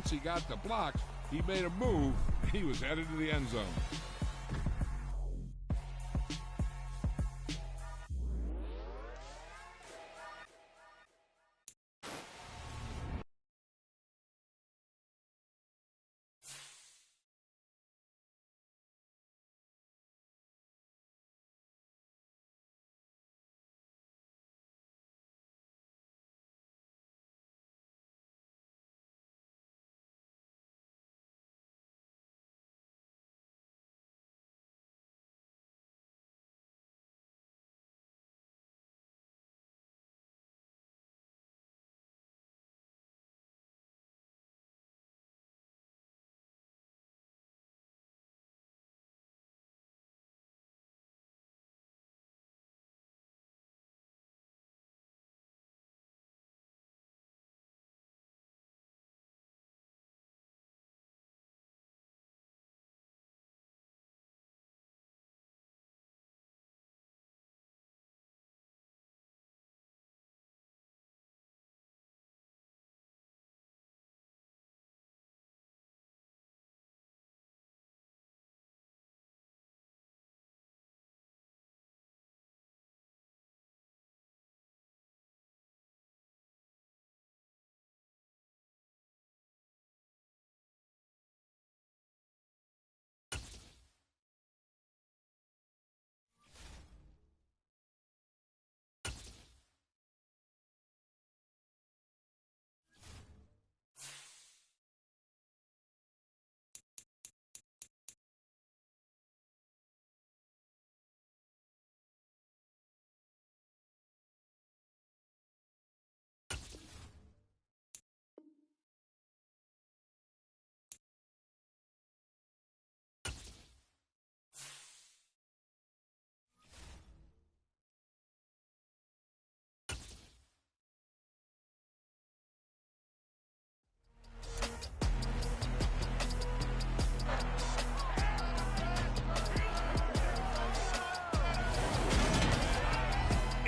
once he got the block, he made a move. He was headed to the end zone.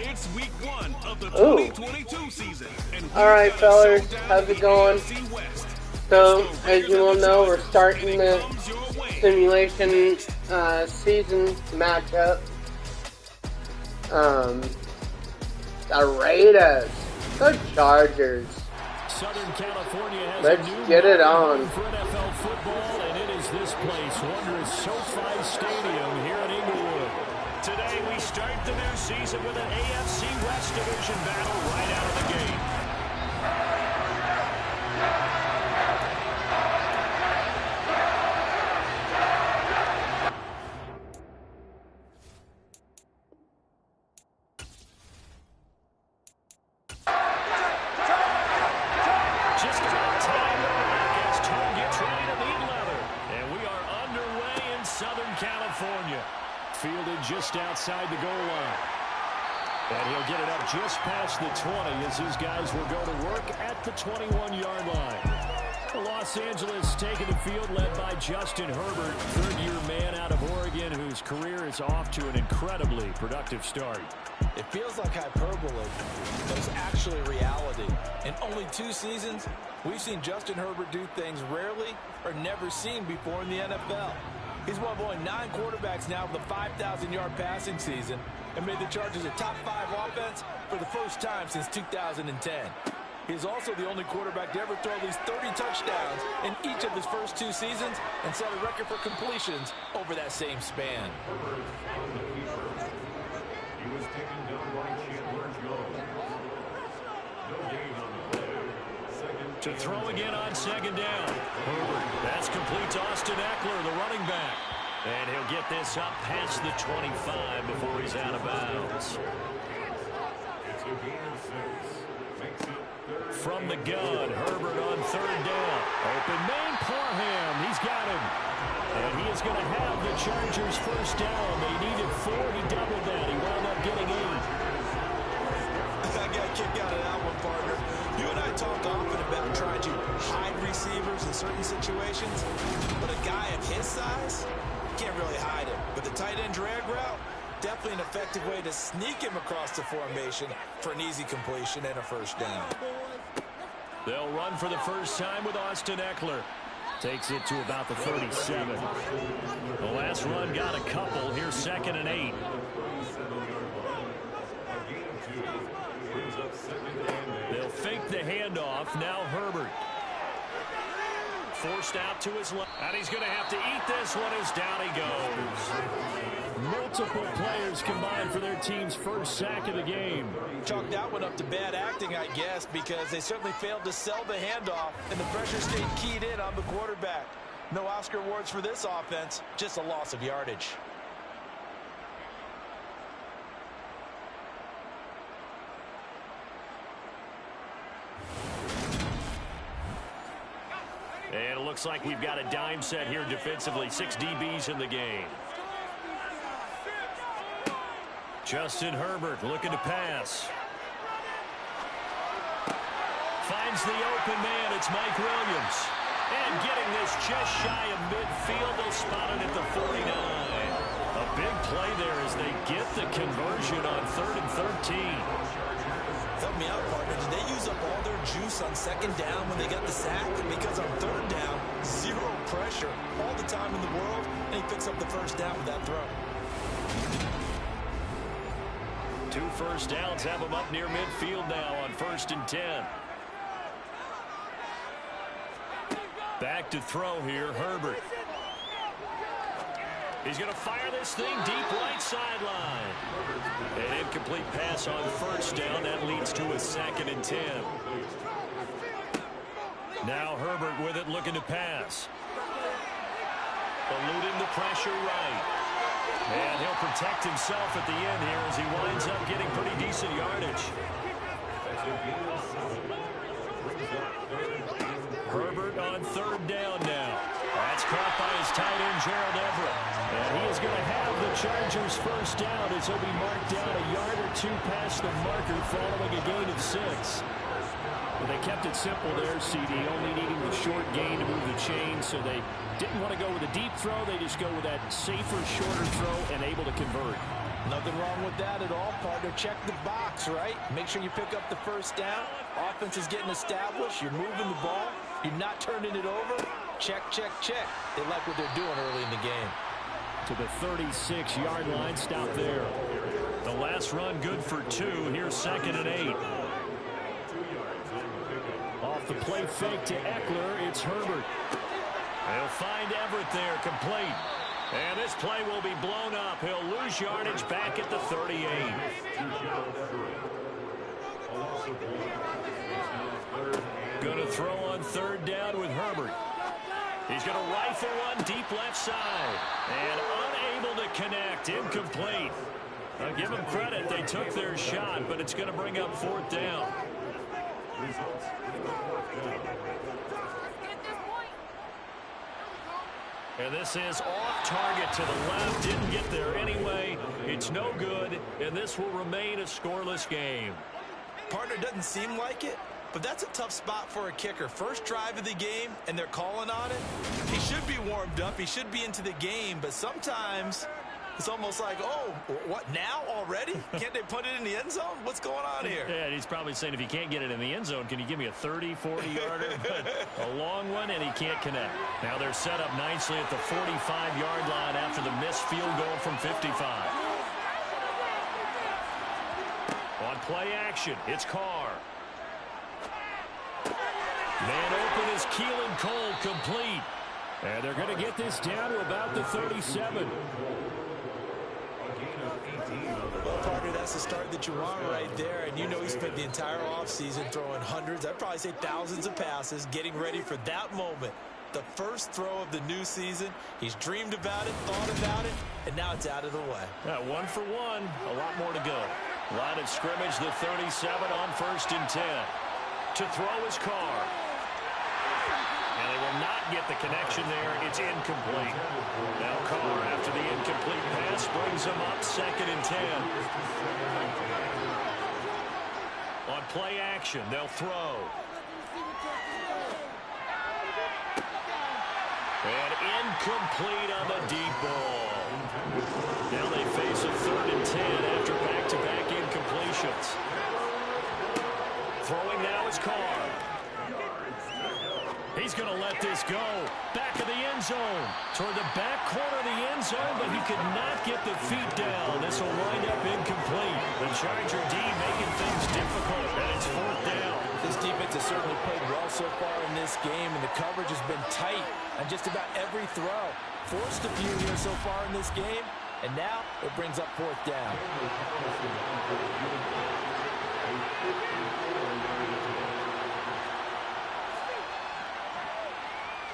It's week 1 of the 2022 season. All right, fellas, how's it going? So, as you all know, we're starting the simulation season matchup. The Raiders, the Chargers. Southern California has Let's get it on. For NFL football, and it is this place, wondrous SoFi Stadium here in Inglewood. Today we start the new season with an AFC West Division battle right out of the gate. Just about time to rock as Tom gets ready to meet leather. And we are underway in Southern California. Fielded just outside the goal line. And he'll get it up just past the 20 as his guys will go to work at the 21-yard line. The Los Angeles taking the field led by Justin Herbert, third-year man out of Oregon, whose career is off to an incredibly productive start. It feels like hyperbole, but it's actually reality. In only 2 seasons, we've seen Justin Herbert do things rarely or never seen before in the NFL. He's one of only 9 quarterbacks now with a 5,000-yard passing season and made the Chargers a top 5 offense for the first time since 2010. He is also the only quarterback to ever throw at least 30 touchdowns in each of his first 2 seasons and set a record for completions over that same span. To throw again on second down. Herbert, that's complete to Austin Eckler, the running back. And he'll get this up past the 25 before he's out of bounds. From the gun, Herbert on third down. Open man, Parham, he's got him. And he is going to have the Chargers first down. They needed 4, he doubled that. He wound up getting 8. I got a kick out of that one, partner. You and I talk often about trying to hide receivers in certain situations, but a guy of his size can't really hide him. But the tight end drag route, definitely an effective way to sneak him across the formation for an easy completion and a first down. They'll run for the first time with Austin Eckler. Takes it to about the 37. The last run got a couple. Here's 2nd and 8. They'll fake the handoff. Now Herbert. Forced out to his left. And he's going to have to eat this one as down he goes. Multiple players combined for their team's first sack of the game. Chalk that one up to bad acting, I guess, because they certainly failed to sell the handoff, and the pressure stayed keyed in on the quarterback. No Oscar awards for this offense, just a loss of yardage. And it looks like we've got a dime set here defensively. 6 DBs in the game. Justin Herbert looking to pass. Finds the open man. It's Mike Williams. And getting this just shy of midfield. They'll spot it at the 49. A big play there as they get the conversion on 3rd and 13. Help me out, partner. Did they use up all their juice on 2nd down when they got the sack? Because on 3rd down, 0 pressure all the time in the world, and he picks up the 1st down with that throw. 2 first downs have him up near midfield now on 1st and 10. Back to throw here, Herbert. He's going to fire this thing deep right sideline. An incomplete pass on 1st down. That leads to a 2nd and 10. Now Herbert with it, looking to pass. Eluding the pressure right. And he'll protect himself at the end here as he winds up getting pretty decent yardage. Herbert on 3rd down now. That's caught by his tight end, Gerald Everett. And he is going to have the Chargers' 1st down as he'll be marked down a yard or 2 past the marker following a gain of 6. Well, they kept it simple there, CD, only needing the short gain to move the chain, so they didn't want to go with a deep throw. They just go with that safer, shorter throw and able to convert. Nothing wrong with that at all, partner. Check the box, right? Make sure you pick up the 1st down. Offense is getting established. You're moving the ball. You're not turning it over. Check, check, check. They like what they're doing early in the game. To the 36-yard line, stop there. The last run good for 2. Here's 2nd and 8. Off the play fake to Eckler, it's Herbert. They'll find Everett there, complete. And this play will be blown up. He'll lose yardage back at the 38. Going to throw on 3rd down with Herbert. He's going to rifle one deep left side. And unable to connect. Incomplete. I'll give them credit. They took their shot, but it's going to bring up 4th down. And this is off target to the left. Didn't get there anyway. It's no good, and this will remain a scoreless game. Partner, doesn't seem like it, but that's a tough spot for a kicker. First drive of the game, and they're calling on it. He should be warmed up. He should be into the game, but sometimes it's almost like, oh, what, now already? Can't they put it in the end zone? What's going on here? Yeah, he's probably saying, if you can't get it in the end zone, can you give me a 30, 40-yarder? But a long one, and he can't connect. Now they're set up nicely at the 45-yard line after the missed field goal from 55. On play action, it's Carr. Man open is Keelan Cole, complete. And they're going to get this down to about the 37. Well, partner, that's the start that you want right there. And you know he spent the entire offseason throwing hundreds, I'd probably say thousands of passes, getting ready for that moment. The first throw of the new season. He's dreamed about it, thought about it, and now it's out of the way. 1 for 1. A lot more to go. Line of scrimmage, the 37 on 1st and 10. To throw is Carr. And they will not get the connection there. It's incomplete. Now Carr, after the incomplete pass, brings them up 2nd and 10. On play action, they'll throw. And incomplete on the deep ball. Now they face a 3rd and 10 after back-to-back incompletions. Throwing now is Carr. he's going to let this go. Back of the end zone. Toward the back corner of the end zone, but he could not get the feet down. This will wind up incomplete. The Charger D making things difficult, and it's 4th down. This defense has certainly played well so far in this game, and the coverage has been tight on just about every throw. Forced a few here so far in this game, and now it brings up 4th down.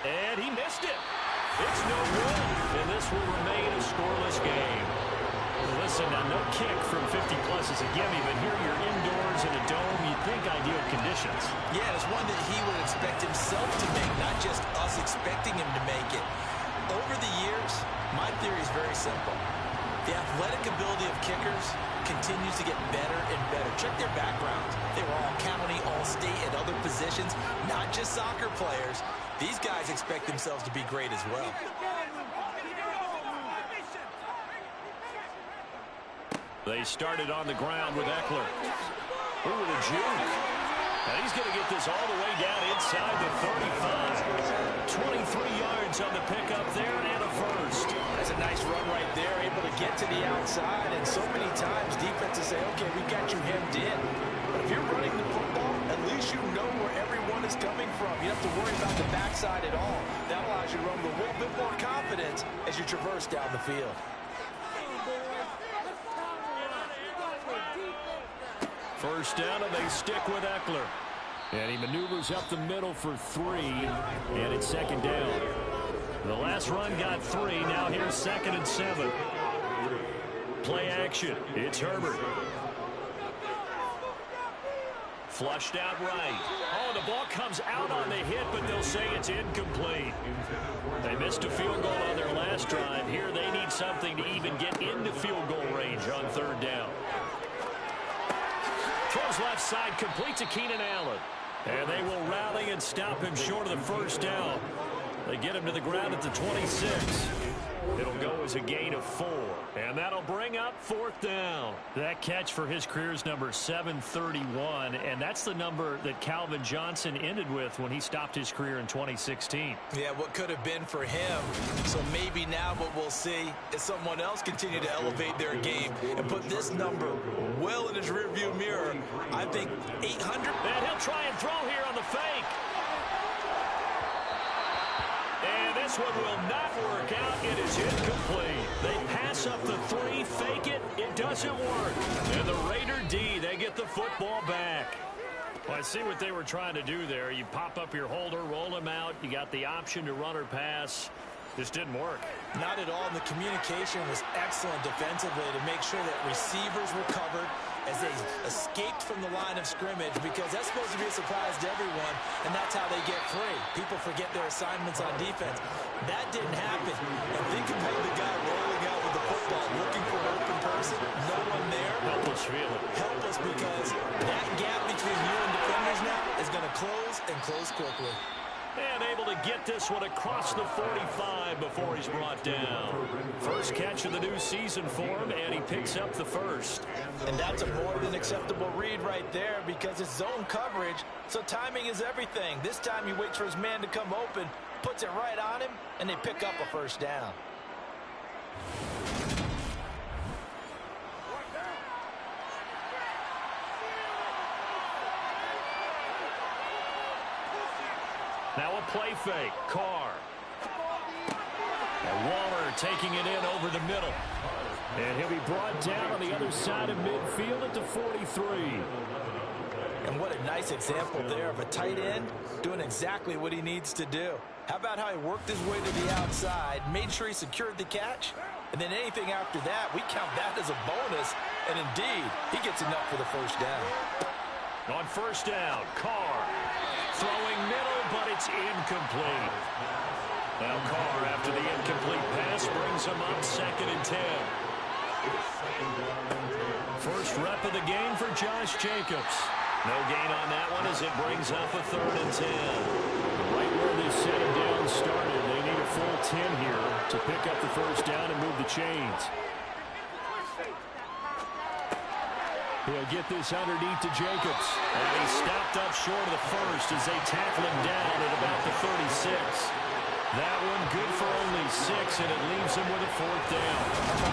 And he missed it. It's no good, and this will remain a scoreless game. Listen, now no kick from 50-plus is a gimme, but here you're indoors in a dome. You'd think ideal conditions. Yeah, it's one that he would expect himself to make, not just us expecting him to make it. Over the years, my theory is very simple. The athletic ability of kickers continues to get better and better. Check their backgrounds. They were all county, all state, at other positions, not just soccer players. These guys expect themselves to be great as well. They started on the ground with Eckler. Ooh, the juke. And he's going to get this all the way down inside the 35. 23 yards on the pickup there and a first. That's a nice run right there, able to get to the outside. And so many times defenses say, okay, we got you hemmed in. But if you're running the football, at least you know where everyone is coming from. You don't have to worry about the backside at all. That allows you to run with a little bit more confidence as you traverse down the field. First down, and they stick with Eckler. And he maneuvers up the middle for 3, and it's 2nd down. The last run got 3. Now here's 2nd and 7. Play action. It's Herbert. Flushed out right. Oh, the ball comes out on the hit, but they'll say it's incomplete. They missed a field goal on their last drive. Here they need something to even get into field goal range on 3rd down. Throws left side, complete to Keenan Allen. And they will rally and stop him short of the 1st down. They get him to the ground at the 26. It'll go as a gain of 4. And that'll bring up 4th down. That catch for his career is number 731. And that's the number that Calvin Johnson ended with when he stopped his career in 2016. Yeah, what could have been for him. So maybe now what we'll see is someone else continue to elevate their game and put this number well in his rearview mirror. I think 800. And he'll try and throw here on the fake. And this one will not work out. It is incomplete. They pass up the 3, fake it. It doesn't work. And the Raider D, they get the football back. Well, I see what they were trying to do there. You pop up your holder, roll him out. You got the option to run or pass. This didn't work. Not at all. And the communication was excellent defensively to make sure that receivers were covered as they escaped from the line of scrimmage, because that's supposed to be a surprise to everyone, and that's how they get free. People forget their assignments on defense. That didn't happen. And think about the guy rolling out with the football, looking for an open person, no one there. Helpless feeling. Helpless, because that gap between you and defenders now is going to close and close quickly. And able to get this one across the 45 before he's brought down. First catch of the new season for him, and he picks up the first. And that's a more than acceptable read right there, because it's zone coverage, so timing is everything. This time he waits for his man to come open, puts it right on him, and they pick up a first down. Now a play fake. Carr. And Waller taking it in over the middle. And he'll be brought down on the other side of midfield at the 43. And what a nice example there of a tight end doing exactly what he needs to do. How about how he worked his way to the outside, made sure he secured the catch, and then anything after that, we count that as a bonus. And indeed, he gets enough for the first down. On first down, Carr throwing middle, but it's incomplete. Now Carr, after the incomplete pass, brings him up 2nd and 10. First rep of the game for Josh Jacobs. No gain on that one as it brings up a 3rd and 10. Right where they set him down started, they need a full 10 here to pick up the first down and move the chains. He'll get this underneath to Jacobs. And he stopped up short of the first as they tackle him down at about the 36. That one good for only 6, and it leaves him with a 4th down.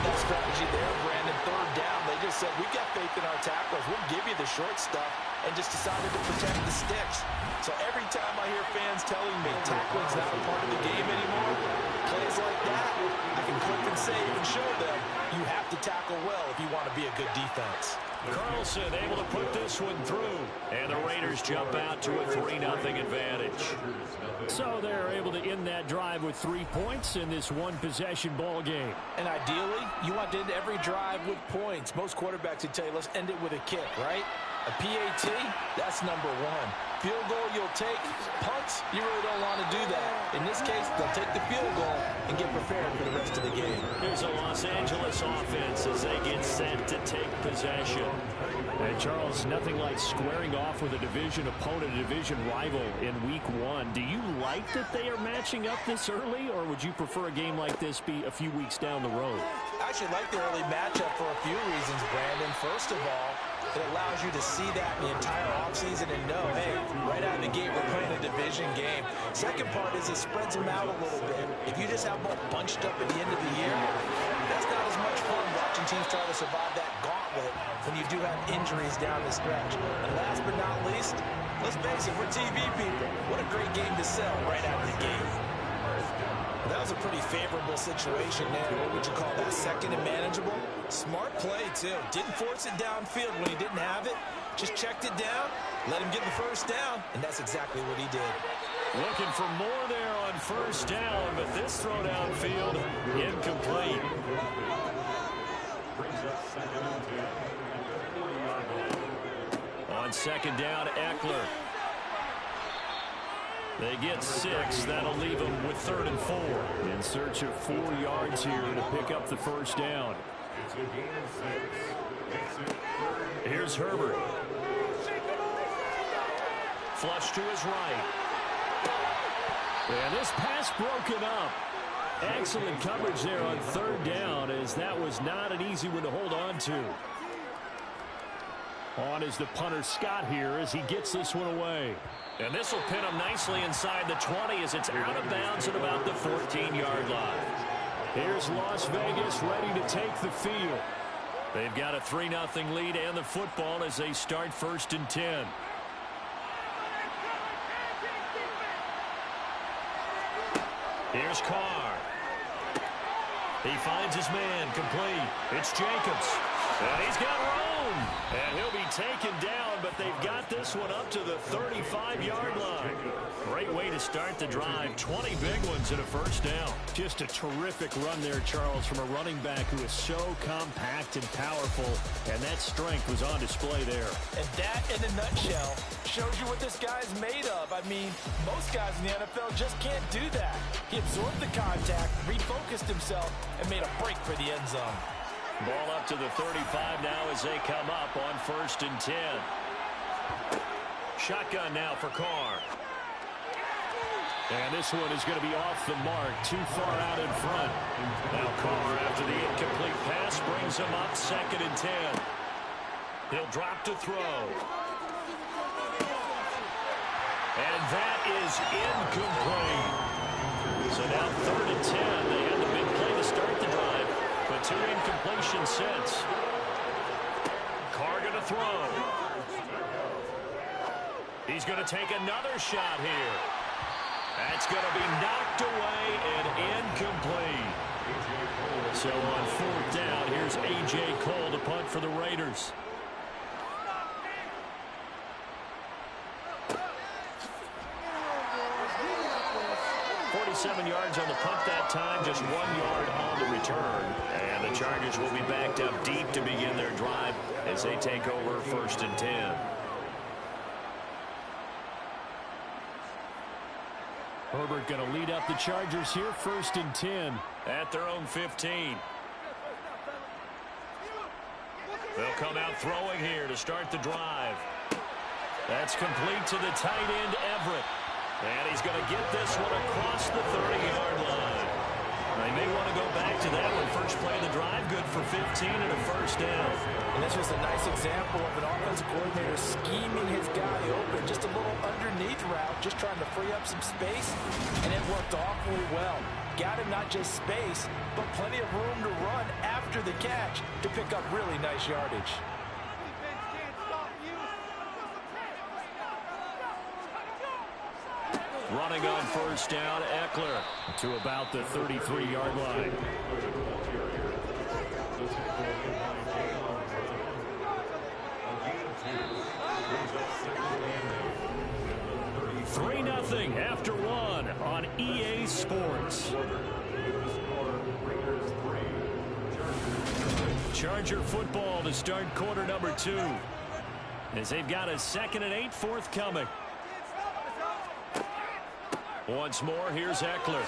That strategy there, Brandon, 3rd down. They just said, we've got faith in our tacklers. We'll give you the short stuff, and just decided to protect the sticks. So every time I hear fans telling me tackling's not a part of the game anymore, plays like that, I can click and save and show them you have to tackle well if you want to be a good defense. Carlson able to put this one through. And the Raiders jump out to a 3-0 advantage. So they're able to end that drive with 3 points in this one-possession ball game. And ideally, you want to end every drive with points. Most quarterbacks would tell you, let's end it with a kick, right? A PAT, that's number 1. Field goal you'll take. Punts, you really don't want to do that. In this case, they'll take the field goal and get prepared for the rest of the game. Here's a Los Angeles offense as they get set to take possession. And Charles, nothing like squaring off with a division opponent, a division rival in week 1. Do you like that they are matching up this early, or would you prefer a game like this be a few weeks down the road? I actually like the early matchup for a few reasons, Brandon. First of all, it allows you to see that in the entire offseason and know, hey, right out of the gate, we're playing a division game. Second part is it spreads them out a little bit. If you just have them bunched up at the end of the year, that's not as much fun watching teams try to survive that gauntlet when you do have injuries down the stretch. And last but not least, let's face it, we're TV people. What a great game to sell right out of the gate. That was a pretty favorable situation there. What would you call that? Second and manageable? Smart play, too. Didn't force it downfield when he didn't have it. Just checked it down, let him get the first down, and that's exactly what he did. Looking for more there on first down, but this throw downfield incomplete. On second down, Eckler. They get 6. That'll leave them with 3rd and 4. In search of 4 yards here to pick up the first down. Here's Herbert. Flush to his right. And this pass broken up. Excellent coverage there on 3rd down, as that was not an easy one to hold on to. On is the punter Scott here as he gets this one away. And this will pin him nicely inside the 20 as it's out of bounds at about the 14-yard line. Here's Las Vegas ready to take the field. They've got a 3-0 lead and the football as they start 1st and 10. Here's Carr. He finds his man complete. It's Jacobs. And he's got room. And he'll be taken down, but they've got this one up to the 35-yard line. Great way to start the drive. 20 big ones and a first down. Just a terrific run there, Charles, from a running back who is so compact and powerful, and that strength was on display there. And that, in a nutshell, shows you what this guy's made of. I mean, most guys in the NFL just can't do that. He absorbed the contact, refocused himself, and made a break for the end zone. Ball up to the 35 now as they come up on 1st and 10. Shotgun now for Carr. And this one is going to be off the mark, too far out in front. Now Carr, after the incomplete pass, brings him up 2nd and 10. He'll drop to throw. And that is incomplete. So now 3rd and 10. They had the big play to start the drive, but 2 incompletions since. Carr going to throw. He's going to take another shot here. That's going to be knocked away and incomplete. So on 4th down, here's A.J. Cole to punt for the Raiders. Seven yards on the punt that time, just 1 yard on the return. And the Chargers will be backed up deep to begin their drive as they take over 1st and 10. Herbert going to lead up the Chargers here, 1st and 10 at their own 15. They'll come out throwing here to start the drive. That's complete to the tight end, Everett. And he's going to get this one across the 30-yard line. They may want to go back to that one. First play of the drive, good for 15. 15 and a first down. And this was a nice example of an offensive coordinator scheming his guy open. Just a little underneath route, just trying to free up some space, and it worked awfully well. Got him not just space, but plenty of room to run after the catch to pick up really nice yardage. Running on first down, Eckler to about the 33-yard line. Three 0 after one on EA Sports. Charger football to start quarter number 2. As they've got a 2nd and 8 forthcoming. Once more, here's Eckler.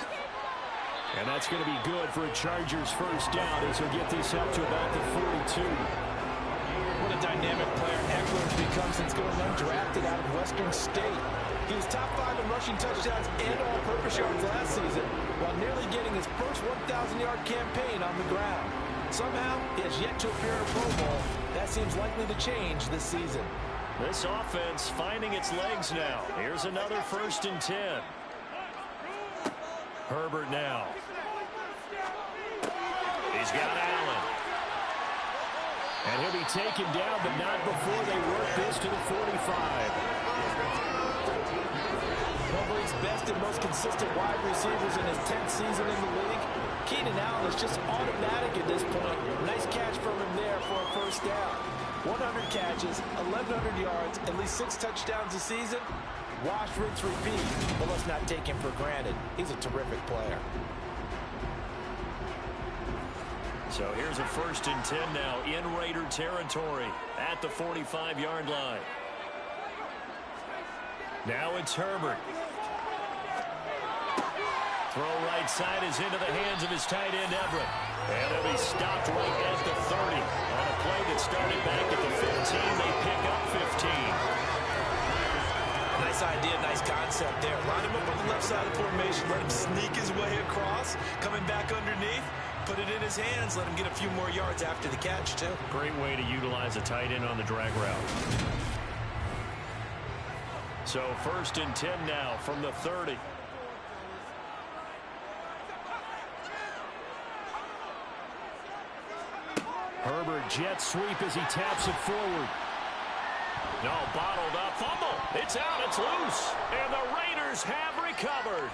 And that's going to be good for a Chargers first down as he'll get this up to about the 42. What a dynamic player Eckler has become since going undrafted out of Western State. He was top 5 in rushing touchdowns and all-purpose yards last season, while nearly getting his first 1,000-yard campaign on the ground. Somehow, he has yet to appear in a Pro Bowl. That seems likely to change this season. This offense finding its legs now. Here's another 1st and 10. Herbert now. He's got Allen. And he'll be taken down, but not before they work this to the 45. One of the league's best and most consistent wide receivers in his 10th season in the league. Keenan Allen is just automatic at this point. Nice catch from him there for a first down. 100 catches, 1,100 yards, at least 6 touchdowns a season. Wash, rinse, repeat. But let's not take him for granted. He's a terrific player. So here's a 1st and 10 now in Raider territory at the 45-yard line. Now it's Herbert. Throw right side is into the hands of his tight end, Everett. And he'll be stopped right at the 30. On a play that started back at the 15, they pick up 15. Nice idea, nice concept there. Line him up on the left side of the formation. Let him sneak his way across. Coming back underneath. Put it in his hands. Let him get a few more yards after the catch, too. Great way to utilize a tight end on the drag route. So 1st and 10 now from the 30. Herbert jet sweep as he taps it forward. No, bottled up. Fumble. It's out. It's loose. And the Raiders have recovered.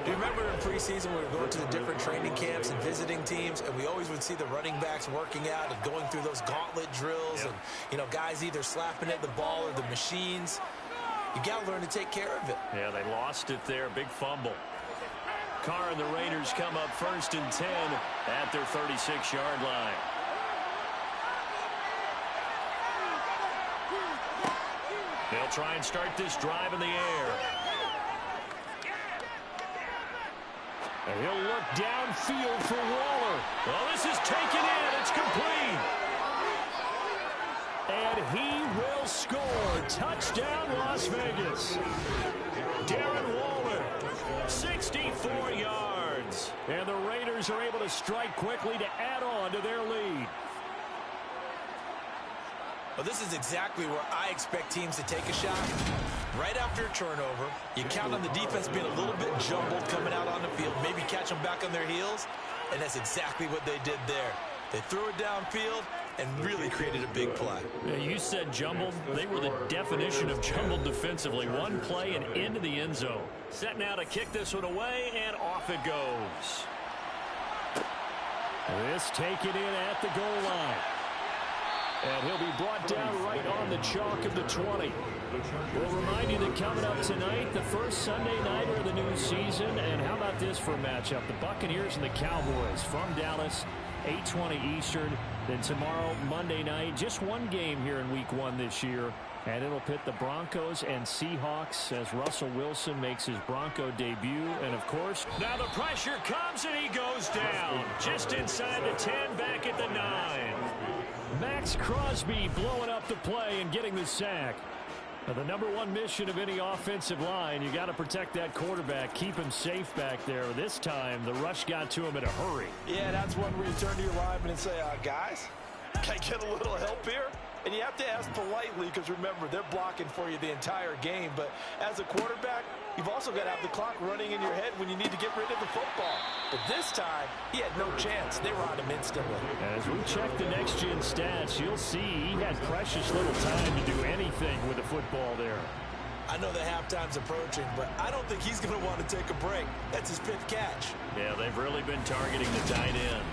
Do you remember in preseason we were going to the different training camps and visiting teams, and we always would see the running backs working out and going through those gauntlet drills, and, you know, guys either slapping at the ball or the machines. You got to learn to take care of it. Yeah, they lost it there. Big fumble. Carr and the Raiders come up 1st and 10 at their 36-yard line. They'll try and start this drive in the air. And he'll look downfield for Waller. Well, this is taken in. It's complete. And he will score. Touchdown, Las Vegas. Darren Waller, 64 yards. And the Raiders are able to strike quickly to add on to their lead. Well, this is exactly where I expect teams to take a shot. Right after a turnover, you count on the defense being a little bit jumbled coming out on the field, maybe catch them back on their heels, and that's exactly what they did there. They threw it downfield and really created a big play. Yeah, you said jumbled. They were the definition of jumbled defensively. One play and into the end zone. Set now to kick this one away, and off it goes. This taken in at the goal line. And he'll be brought down right on the chalk of the 20. We'll remind you that coming up tonight, the first Sunday nighter of the new season. And how about this for a matchup? The Buccaneers and the Cowboys from Dallas, 8:20 Eastern. Then tomorrow, Monday night, just one game here in Week 1 this year. And it'll pit the Broncos and Seahawks as Russell Wilson makes his Bronco debut. And, of course, now the pressure comes and he goes down. Just inside the 10, back at the 9. Max Crosby blowing up the play and getting the sack. The number one mission of any offensive line, you got to protect that quarterback, keep him safe back there. This time, the rush got to him in a hurry. Yeah, that's one where you turn to your lineman and say, guys, can I get a little help here? And you have to ask politely because, remember, they're blocking for you the entire game. But as a quarterback, you've also got to have the clock running in your head when you need to get rid of the football. But this time, he had no chance. They were on him instantly. As we check the next-gen stats, you'll see he had precious little time to do anything with the football there. I know the halftime's approaching, but I don't think he's going to want to take a break. That's his fifth catch. Yeah, they've really been targeting the tight end.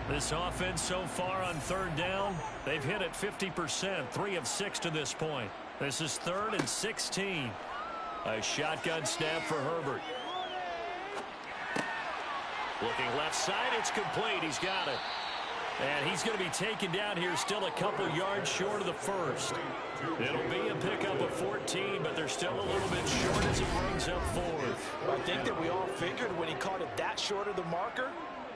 This offense so far on third down, they've hit it 50%, 3 of 6 to this point. This is 3rd and 16. A shotgun snap for Herbert. Looking left side, it's complete. He's got it. And he's going to be taken down here still a couple yards short of the first. It'll be a pickup of 14, but they're still a little bit short as he brings up 4th. I think that we all figured when he caught it that short of the marker,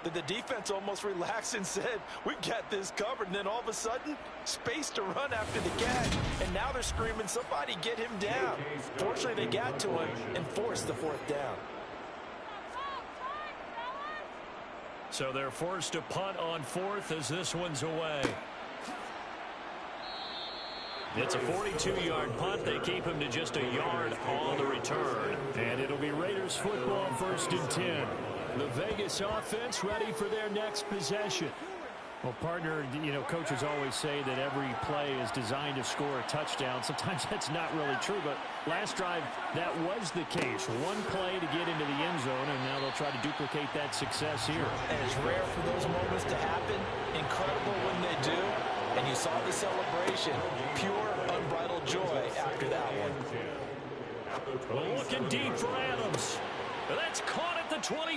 that the defense almost relaxed and said, we've got this covered. And then all of a sudden, space to run after the catch. And now they're screaming, somebody get him down. Fortunately, they got to him and forced the 4th down. So they're forced to punt on 4th as this one's away. It's a 42-yard punt. They keep him to just a yard on the return. And it'll be Raiders football, 1st and 10. The Vegas offense ready for their next possession. Well, partner, you know, coaches always say that every play is designed to score a touchdown. Sometimes that's not really true, but last drive, that was the case. One play to get into the end zone, and now they'll try to duplicate that success here. And it's rare for those moments to happen. Incredible when they do. And you saw the celebration. Pure, unbridled joy after that one. Looking deep for Adams. That's caught at the 25.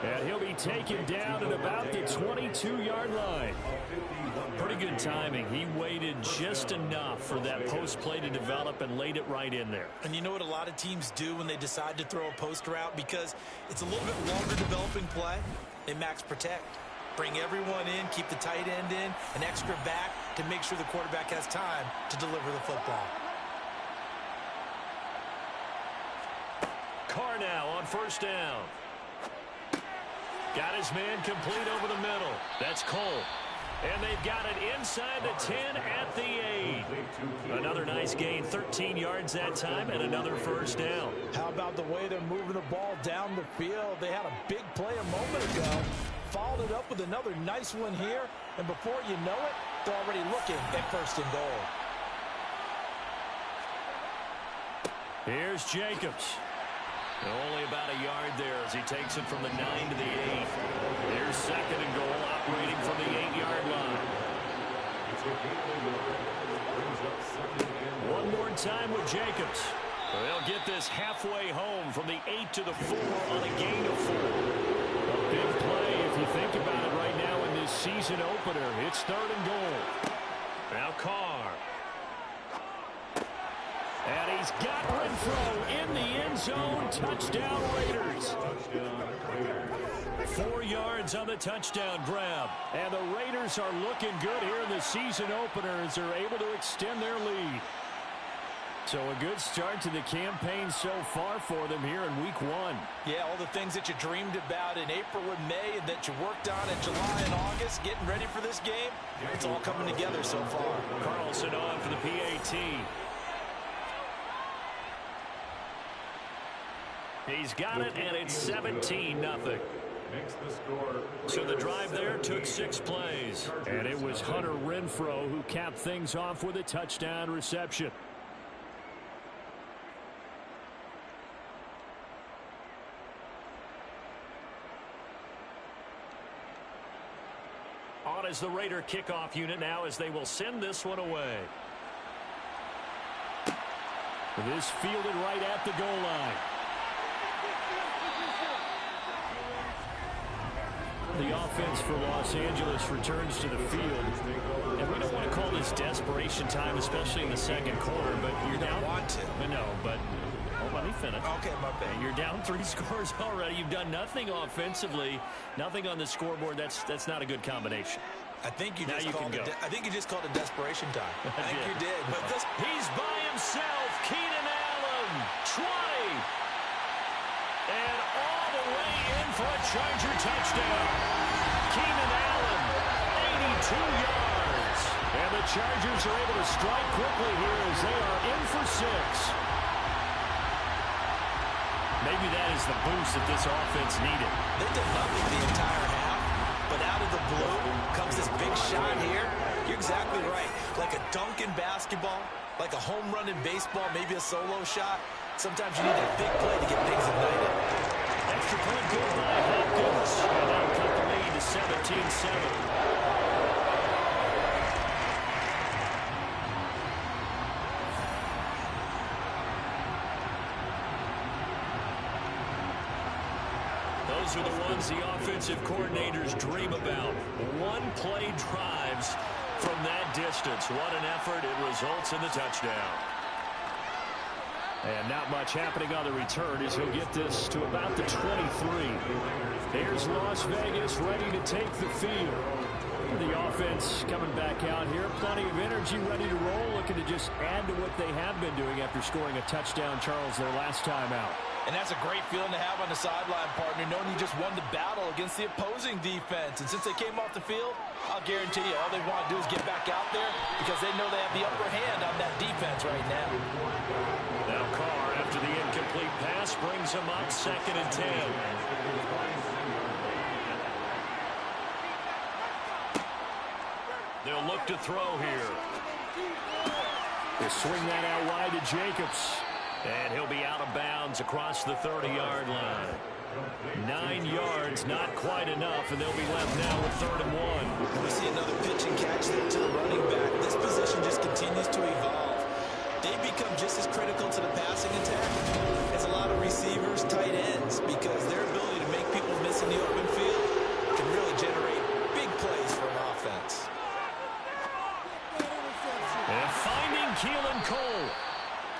And he'll be taken down at about the 22-yard line. Pretty good timing. He waited just enough for that post play to develop and laid it right in there. And you know what a lot of teams do when they decide to throw a post route? Because it's a little bit longer developing play. They max protect. Bring everyone in, keep the tight end in, an extra back to make sure the quarterback has time to deliver the football. Carr now on 1st down. Got his man complete over the middle. That's Cole. And they've got it inside the 10 at the 8. Another nice gain, 13 yards that time, and another 1st down. How about the way they're moving the ball down the field? They had a big play a moment ago. Followed it up with another nice one here. And before you know it, they're already looking at 1st and goal. Here's Jacobs. Only about a yard there as he takes it from the 9 to the 8. Here's 2nd and goal, operating from the 8-yard line. One more time with Jacobs. They'll get this halfway home from the 8 to the 4 on a gain of 4. A big play if you think about it right now in this season opener. It's 3rd and goal. Now Carr. And he's got Renfro in the end zone. Touchdown Raiders. 4 yards on the touchdown grab. And the Raiders are looking good here in the season opener as they're able to extend their lead. So a good start to the campaign so far for them here in week 1. Yeah, all the things that you dreamed about in April and May and that you worked on in July and August, getting ready for this game, it's all coming together so far. Carlson on for the PAT. He's got it, and it's 17-0. So the drive there took 6 plays. And it was Hunter Renfro who capped things off with a touchdown reception. On as the Raider kickoff unit now as they will send this one away. This fielded right at the goal line. The offense for Los Angeles returns to the field. And we don't want to call this desperation time, especially in the second quarter, but you're down. Want to. No, but let me finish. Okay, my bad. You're down 3 scores already. You've done nothing offensively, nothing on the scoreboard. That's not a good combination. I think you just called it desperation time. I think you did. But he's by himself. Keenan Allen, 20. And all the way in for a Charger touchdown. Keenan Allen, 82 yards. And the Chargers are able to strike quickly here as they are in for 6. Maybe that is the boost that this offense needed. They did nothing the entire half, but out of the blue comes this big shot here. You're exactly right. Like a dunk in basketball, like a home run in baseball, maybe a solo shot. Sometimes you need that big play to get things ignited. Extra point good by Hopkins. And they'll cut the lead to 17-7. Those are the ones the offensive coordinators dream about. One-play drives from that distance. What an effort. It results in the touchdown. And not much happening on the return as he'll get this to about the 23. Here's Las Vegas ready to take the field. The offense coming back out here. Plenty of energy, ready to roll. Looking to just add to what they have been doing after scoring a touchdown, Charles, their last time out. And that's a great feeling to have on the sideline, partner, knowing you just won the battle against the opposing defense. And since they came off the field, I'll guarantee you all they want to do is get back out there because they know they have the upper hand on that defense right now. Now Carr, after the incomplete pass, brings him up 2nd and 10. They'll look to throw here. They swing that out wide to Jacobs. And he'll be out of bounds across the 30-yard line. 9 yards, not quite enough, and they'll be left now with 3rd and 1. We see another pitch and catch there to the running back. This position just continues to evolve. They become just as critical to the passing attack as a lot of receivers, tight ends, because their ability to make people miss in the open field can really generate big plays for an offense. And finding Keelan Cole.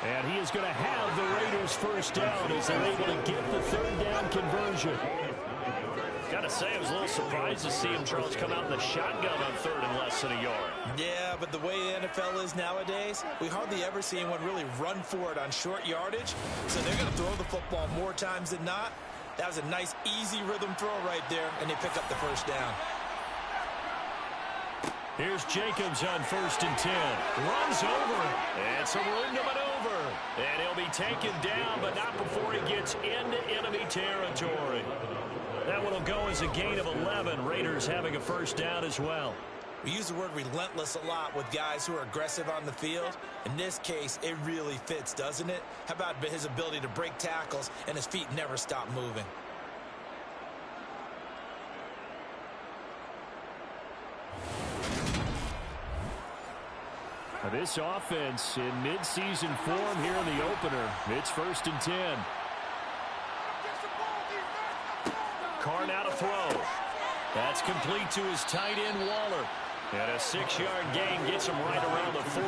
And he is going to have the Raiders first down as they're able to get the 3rd down conversion. Got to say, I was a little surprised to see him, Charles, come out in the shotgun on 3rd and less than a yard. Yeah, but the way the NFL is nowadays, we hardly ever see anyone really run for it on short yardage. So they're going to throw the football more times than not. That was a nice, easy rhythm throw right there, and they pick up the first down. Here's Jacobs on 1st and 10. Runs over. And some room to maneuver. And he'll be taken down, but not before he gets into enemy territory. That one will go as a gain of 11. Raiders having a first down as well. We use the word relentless a lot with guys who are aggressive on the field. In this case, it really fits, doesn't it? How about his ability to break tackles and his feet never stop moving? This offense in midseason form here in the opener. It's 1st and 10. Carr now to throw. That's complete to his tight end, Waller. And a 6-yard gain gets him right around the 43.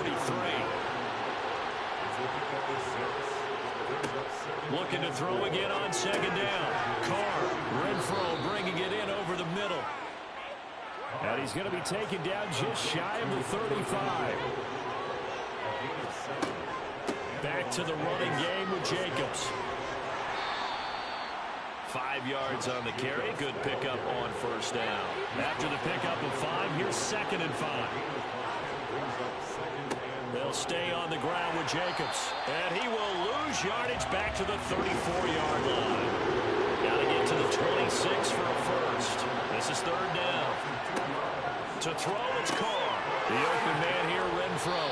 Looking to throw again on 2nd down. Carr, Renfro bringing it in over the middle. And he's going to be taken down just shy of the 35. Back to the running game with Jacobs. 5 yards on the carry. Good pickup on 1st down. After the pickup of 5, here's 2nd and 5. They'll stay on the ground with Jacobs. And he will lose yardage back to the 34-yard line. Got to get to the 26 for a first. This is 3rd down. To throw, it's Carr. The open man here, Renfro.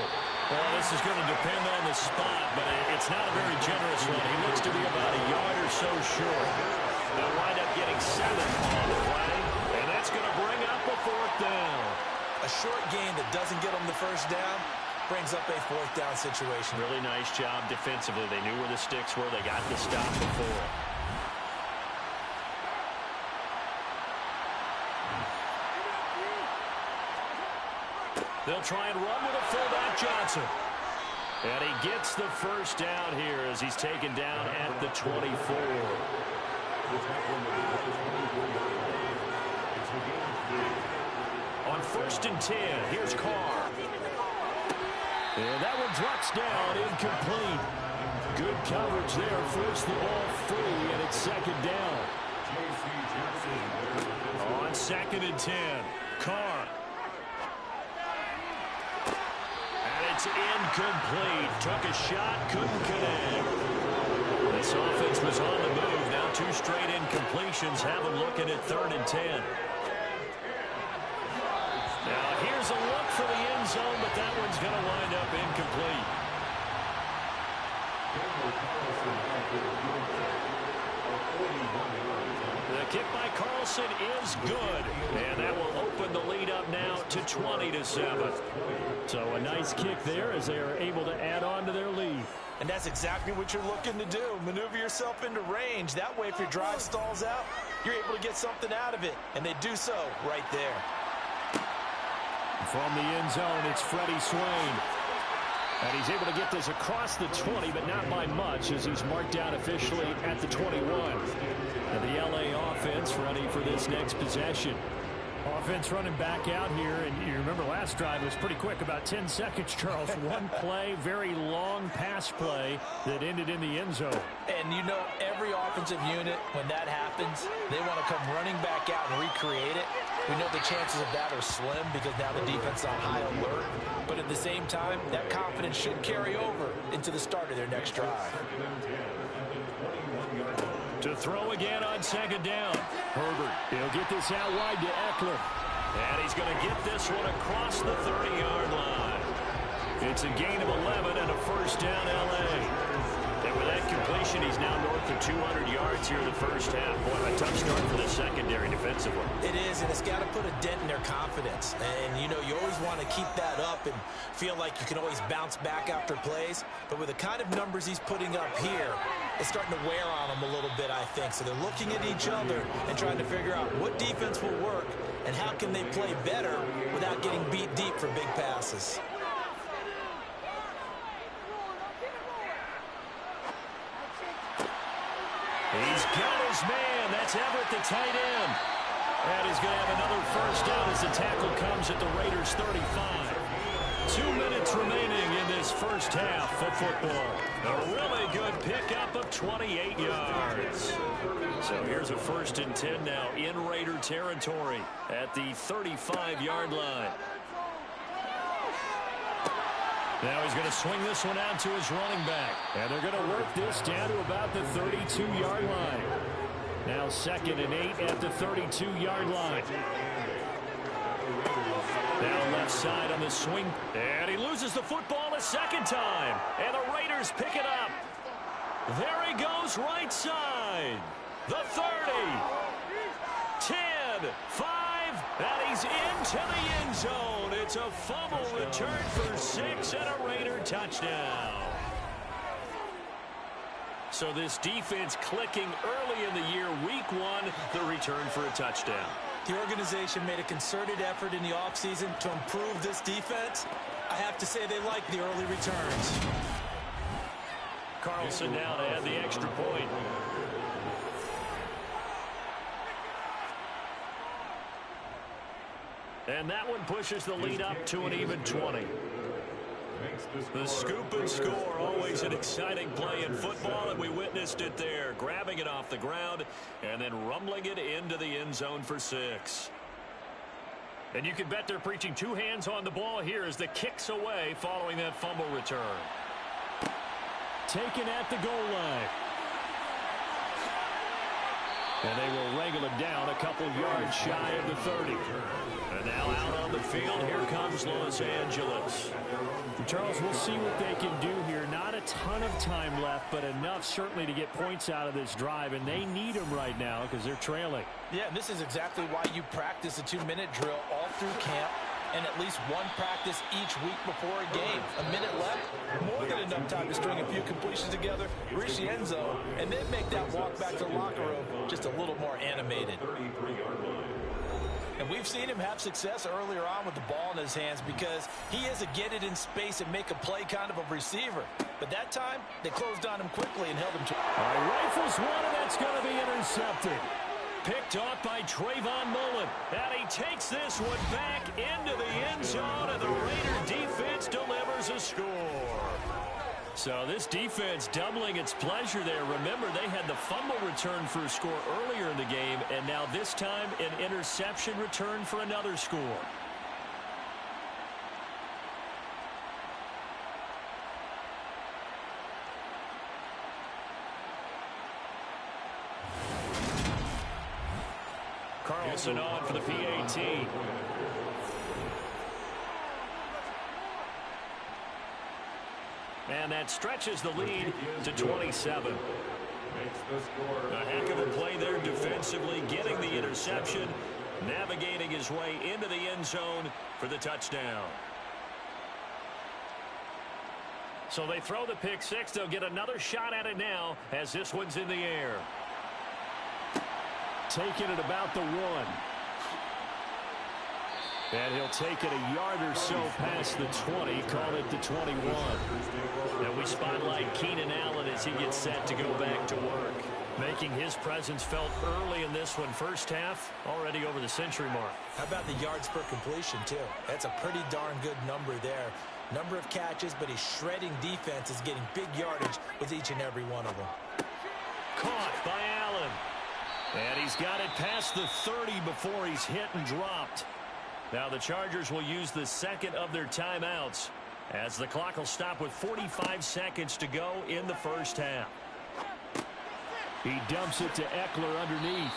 Well, this is going to depend on the spot, but it's not a very generous one. He looks to be about a yard or so short. They'll wind up getting 7 on the play, and that's going to bring up a 4th down. A short gain that doesn't get them the first down brings up a 4th down situation. Really nice job defensively. They knew where the sticks were. They got the stop before. They'll try and run with a fullback, Johnson. And he gets the first down here as he's taken down at the 24. On 1st and 10, here's Carr. And that one drops down, incomplete. Good coverage there, forced the ball free, and it's 2nd down. On 2nd and 10, Carr. And it's incomplete. Took a shot, couldn't connect. This offense was on the move. Now 2 straight incompletions have them looking at 3rd and 10. Now here's a look for the end zone, but that one's going to wind up incomplete. The kick by Carlson is good, and that will open the lead up now to 20-7. So a nice kick there as they are able to add on to their lead. And that's exactly what you're looking to do. Maneuver yourself into range. That way, if your drive stalls out, you're able to get something out of it. And they do so right there. From the end zone, it's Freddie Swain. And he's able to get this across the 20, but not by much, as he's marked out officially at the 21. And the LA offense ready for this next possession. Offense running back out here, and you remember last drive was pretty quick, about 10 seconds, Charles. One play, very long pass play that ended in the end zone. And you know, every offensive unit, when that happens, they want to come running back out and recreate it. We know the chances of that are slim because now the defense is on high alert. But at the same time, that confidence should carry over into the start of their next drive. To throw again on 2nd down. Herbert, he'll get this out wide to Eckler. And he's going to get this one across the 30-yard line. It's a gain of 11 and a 1st down, L.A. And with that completion, he's now north of 200 yards here in the first half. Boy, a tough start for the secondary defensively. It is, and it's got to put a dent in their confidence. And, you know, you always want to keep that up and feel like you can always bounce back after plays. But with the kind of numbers he's putting up here, it's starting to wear on them a little bit, I think. So they're looking at each other and trying to figure out what defense will work and how can they play better without getting beat deep for big passes. He's got his man. That's Everett, the tight end. And he's going to have another 1st down as the tackle comes at the Raiders' 35. 2 minutes remaining in this first half of football. A really good pickup of 28 yards. So here's a 1st and 10 now in Raider territory at the 35-yard line. Now he's going to swing this one out to his running back. And they're going to work this down to about the 32-yard line. Now 2nd and 8 at the 32-yard line. Now left side on the swing. And he loses the football a 2nd time. And the Raiders pick it up. There he goes right side. The 30. 10. 5. And he's into the end zone. It's a fumble return for 6 and a Raider touchdown. So this defense clicking early in the year. Week 1, the return for a touchdown. The organization made a concerted effort in the offseason to improve this defense. I have to say they like the early returns. Carlson now to add the extra point. And that one pushes the lead up to an even 20. The scoop and score, always an exciting play in football, and we witnessed it there, grabbing it off the ground and then rumbling it into the end zone for 6. And you can bet they're preaching 2 hands on the ball here as the kick's away following that fumble return. Taken at the goal line. And they will wrangle him down a couple yards shy of the 30. And now out on the field, here comes Los Angeles. Charles, we'll see what they can do here. Not a ton of time left, but enough certainly to get points out of this drive. And they need them right now because they're trailing. Yeah, and this is exactly why you practice a 2-minute drill all through camp. And at least one practice each week before a game. A minute left, more than enough time to string a few completions together, reach the end zone, and then make that walk back to the locker room just a little more animated. And we've seen him have success earlier on with the ball in his hands because he is a get it in space and make a play kind of a receiver. But that time, they closed on him quickly and held him to. All right, rifles one, and that's going to be intercepted. Picked off by Trayvon Mullen. And he takes this one back into the end zone, and the Raider defense delivers a score. So this defense doubling its pleasure there. Remember, they had the fumble return for a score earlier in the game, and now this time an interception return for another score. Carlson on for the PAT. And that stretches the lead to 27. A heck of a play there defensively, getting the interception, navigating his way into the end zone for the touchdown. So they throw the pick six. They'll get another shot at it now as this one's in the air. Taking it about the 1. And he'll take it a yard or so past the 20, call it the 21. And we spotlight Keenan Allen as he gets set to go back to work. Making his presence felt early in this one. First half, already over the century mark. How about the yards per completion, too? That's a pretty darn good number there. Number of catches, but he's shredding defenses, getting big yardage with each and every one of them. Caught by Allen. And he's got it past the 30 before he's hit and dropped. Now the Chargers will use the second of their timeouts as the clock will stop with 45 seconds to go in the first half. He dumps it to Eckler underneath.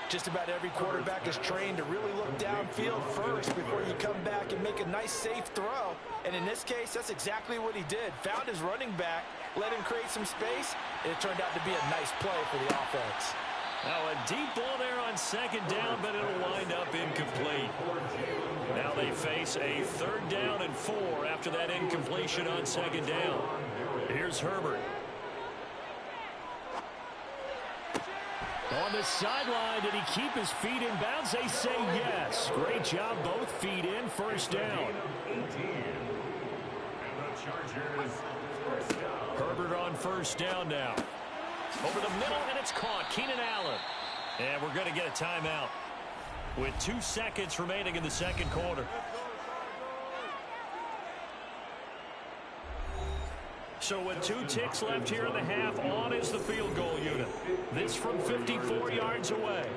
Just about every quarterback is trained to really look downfield first before you come back and make a nice, safe throw. And in this case, that's exactly what he did. Found his running back, let him create some space, and it turned out to be a nice play for the offense. Now a deep ball there on second down, but it'll wind up incomplete. Now they face a 3rd down and 4 after that incompletion on second down. Here's Herbert. On the sideline, did he keep his feet in bounds? They say yes. Great job, both feet in, first down. Herbert on first down now. Over the middle, and it's caught. Keenan Allen. And we're going to get a timeout with 2 seconds remaining in the second quarter. So with 2 ticks left here in the half, on is the field goal unit. This from 54 yards away.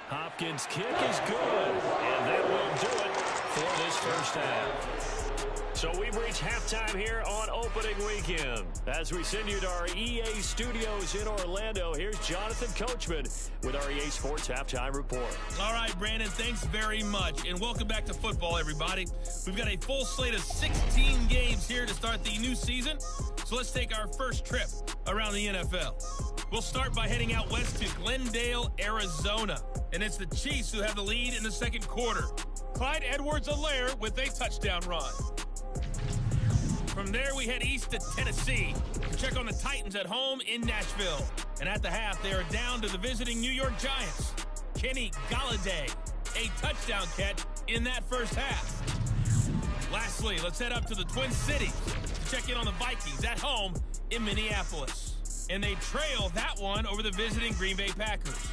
Hopkins' kick is good, and that will do it for this first half. So we've reached halftime here on opening weekend. As we send you to our EA studios in Orlando, here's Jonathan Coachman with our EA Sports Halftime Report. All right, Brandon, thanks very much. And welcome back to football, everybody. We've got a full slate of 16 games here to start the new season. So let's take our first trip around the NFL. We'll start by heading out west to Glendale, Arizona. And it's the Chiefs who have the lead in the second quarter. Clyde Edwards-Helaire with a touchdown run. From there, we head east to Tennessee to check on the Titans at home in Nashville. And at the half, they are down to the visiting New York Giants. Kenny Golladay, a touchdown catch in that first half. Lastly, let's head up to the Twin Cities to check in on the Vikings at home in Minneapolis. And they trail that one over the visiting Green Bay Packers.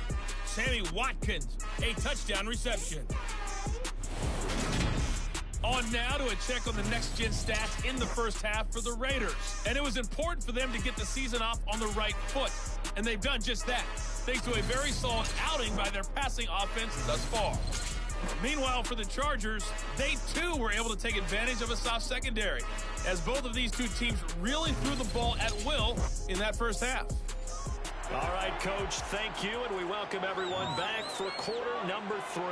Sammy Watkins, a touchdown reception. On now to a check on the next-gen stats in the first half for the Raiders. And it was important for them to get the season off on the right foot. And they've done just that, thanks to a very solid outing by their passing offense thus far. Meanwhile, for the Chargers, they too were able to take advantage of a soft secondary, as both of these two teams really threw the ball at will in that first half. All right, Coach, thank you, and we welcome everyone back for quarter number 3.